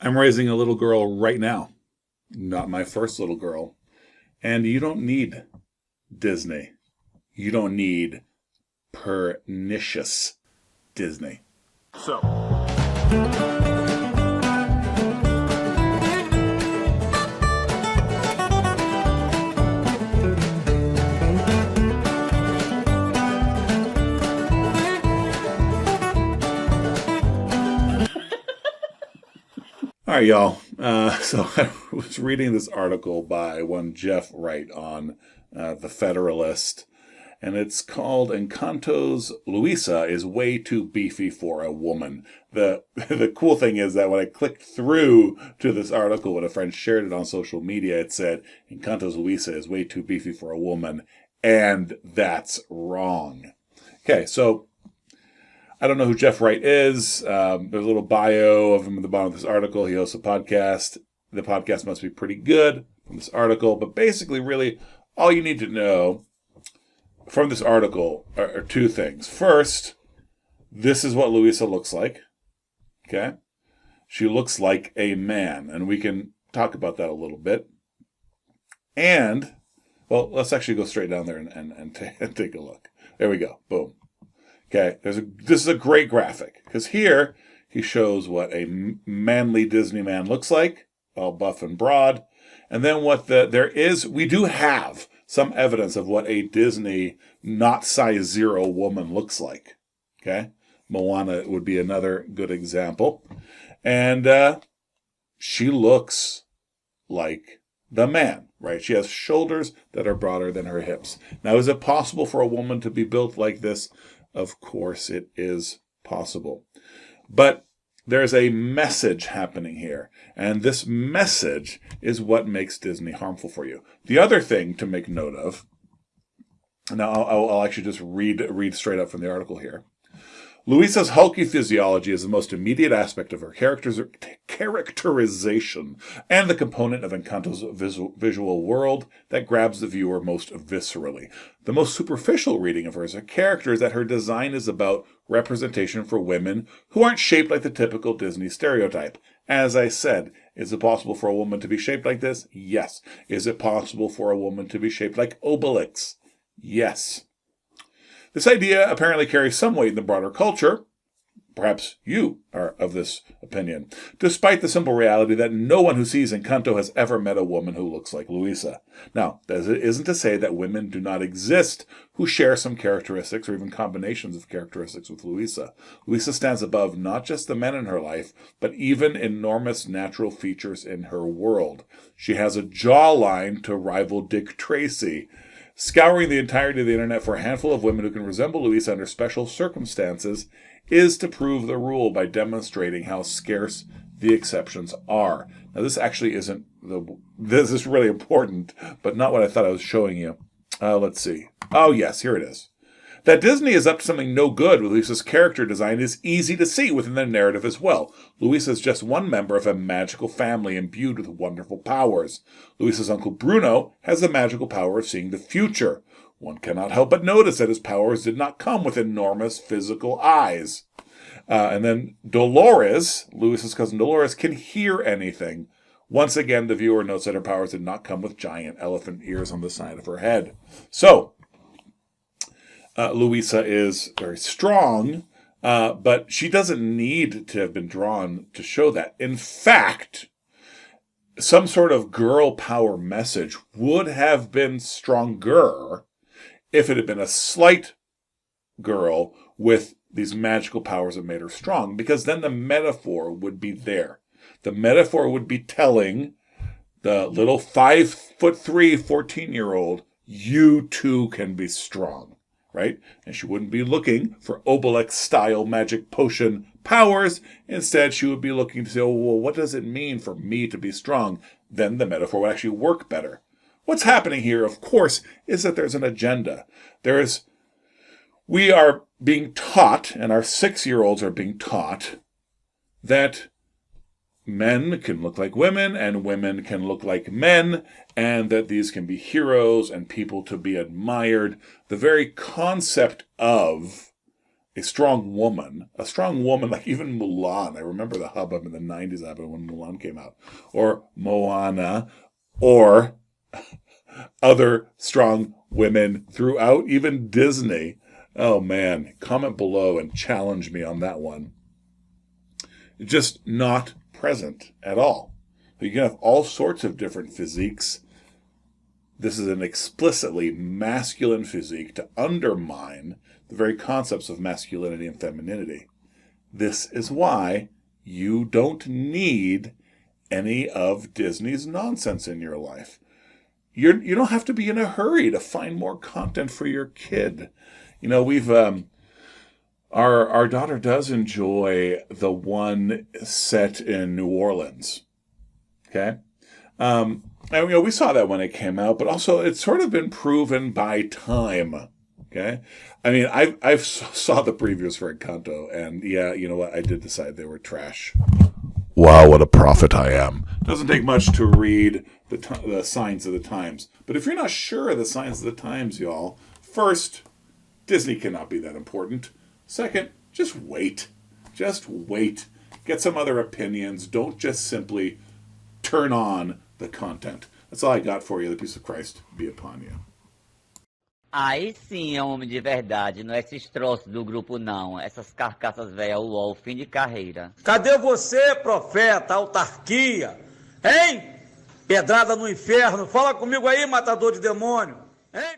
I'm raising a little girl right now, not my first little girl. And you don't need Disney. You don't need pernicious Disney. So, all right, y'all. So I was reading this article by one Jeff Wright on The Federalist, and it's called Encanto's Luisa is way too beefy for a woman. The cool thing is that when I clicked through to this article, when a friend shared it on social media, it said Encanto's Luisa is way too beefy for a woman, and that's wrong. Okay, so I don't know who Jeff Wright is. There's a little bio of him at the bottom of this article. He hosts a podcast. The podcast must be pretty good from this article. But basically, really, all you need to know from this article are two things. First, this is what Luisa looks like. Okay? She looks like a man. And we can talk about that a little bit. And, well, let's actually go straight down there and take a look. There we go. Boom. Okay, this is a great graphic, because here he shows what a manly Disney man looks like, all buff and broad, and then we do have some evidence of what a Disney not size 0 woman looks like. Okay, Moana would be another good example, and she looks like the man, right? She has shoulders that are broader than her hips. Now, is it possible for a woman to be built like this? Of course it is possible. But there's a message happening here. And this message is what makes Disney harmful for you. The other thing to make note of, now I'll actually just read straight up from the article here. Luisa's hulky physiology is the most immediate aspect of her characterization and the component of Encanto's visual world that grabs the viewer most viscerally. The most superficial reading of her as a character is that her design is about representation for women who aren't shaped like the typical Disney stereotype. As I said, is it possible for a woman to be shaped like this? Yes. Is it possible for a woman to be shaped like Obelix? Yes. This idea apparently carries some weight in the broader culture. Perhaps you are of this opinion, despite the simple reality that no one who sees Encanto has ever met a woman who looks like Luisa. Now, that isn't to say that women do not exist who share some characteristics or even combinations of characteristics with Luisa. Luisa stands above not just the men in her life, but even enormous natural features in her world. She has a jawline to rival Dick Tracy. Scouring the entirety of the internet for a handful of women who can resemble Luisa under special circumstances is to prove the rule by demonstrating how scarce the exceptions are. Now, this actually isn't this is really important, but not what I thought I was showing you. Let's see. Oh, yes, here it is. That Disney is up to something no good with Luisa's character design is easy to see within the narrative as well. Luisa is just one member of a magical family imbued with wonderful powers. Luisa's uncle Bruno has the magical power of seeing the future. One cannot help but notice that his powers did not come with enormous physical eyes. And then Dolores, Luisa's cousin Dolores, can hear anything. Once again, the viewer notes that her powers did not come with giant elephant ears on the side of her head. So, Luisa is very strong, but she doesn't need to have been drawn to show that. In fact, some sort of girl power message would have been stronger if it had been a slight girl with these magical powers that made her strong, because then the metaphor would be there. The metaphor would be telling the little 5'3", 14-year-old, you too can be strong. Right? And she wouldn't be looking for Obelix-style magic potion powers. Instead, she would be looking to say, oh, well, what does it mean for me to be strong? Then the metaphor would actually work better. What's happening here, of course, is that there's an agenda. We are being taught, and our 6-year-olds are being taught, that men can look like women and women can look like men, and that these can be heroes and people to be admired. The very concept of a strong woman, like even Mulan. I remember the hubbub in the 90s when Mulan came out. Or Moana, or other strong women throughout, even Disney. Oh man, comment below and challenge me on that one. Just not present at all. You can have all sorts of different physiques. This is an explicitly masculine physique to undermine the very concepts of masculinity and femininity. This is why you don't need any of Disney's nonsense in your life. You don't have to be in a hurry to find more content for your kid. You know, we've our daughter does enjoy the one set in New Orleans. Okay. And, you know, we saw that when it came out, but also it's sort of been proven by time. Okay. I mean, I saw the previews for Encanto, and yeah, you know what? I did decide they were trash. Wow, what a prophet I am. Doesn't take much to read the signs of the times. But if you're not sure of the signs of the times, y'all, first, Disney cannot be that important. Second, just wait. Just wait. Get some other opinions. Don't just simply turn on the content. That's all I got for you. The peace of Christ be upon you. Aí sim é um homem de verdade, não é esses troços do grupo não, essas carcaças velhas, uó, fim de carreira. Cadê você, profeta, autarquia? Hein? Pedrada no inferno, fala comigo aí, matador de demônio. Hein?